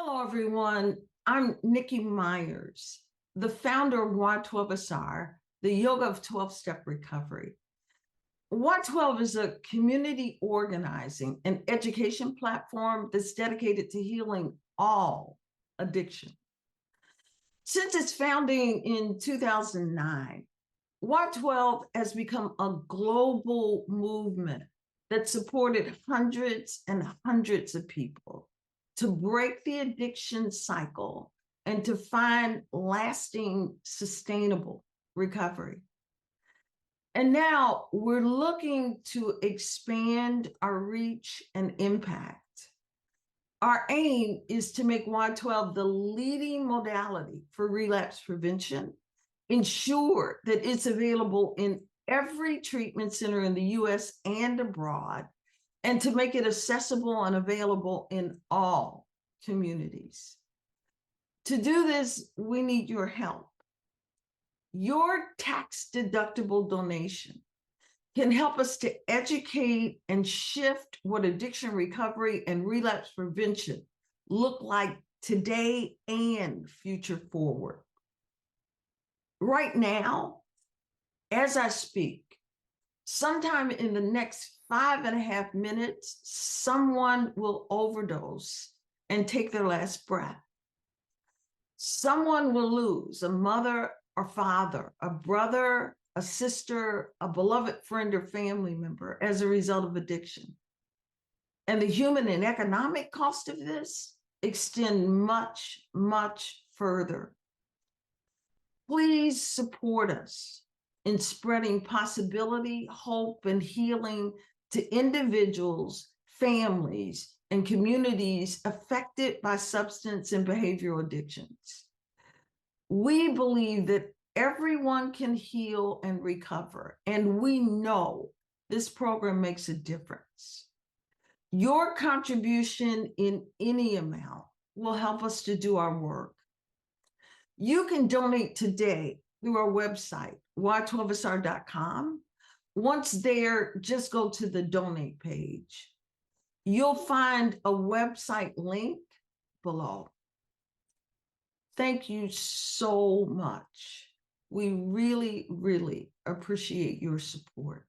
Hello, everyone. I'm Nikki Myers, the founder of Y12SR, the Yoga of 12-Step Recovery. Y12 is a community organizing and education platform that's dedicated to healing all addiction. Since its founding in 2009, Y12 has become a global movement that supported hundreds and hundreds of people to break the addiction cycle and to find lasting, sustainable recovery. And now we're looking to expand our reach and impact. Our aim is to make Y12 the leading modality for relapse prevention, ensure that it's available in every treatment center in the US and abroad, and to make it accessible and available in all communities. To do this, we need your help. Your tax-deductible donation can help us to educate and shift what addiction recovery and relapse prevention look like today and future forward. Right now, as I speak, sometime in the next 5.5 minutes, someone will overdose and take their last breath. Someone will lose a mother or father, a brother, a sister, a beloved friend or family member as a result of addiction. And the human and economic cost of this extend much, much further. Please support us in spreading possibility, hope, and healing to individuals, families, and communities affected by substance and behavioral addictions. We believe that everyone can heal and recover, and we know this program makes a difference. Your contribution in any amount will help us to do our work. You can donate today through our website, y12sr.com. Once there, just go to the donate page. You'll find a website link below. Thank you so much. We really, really appreciate your support.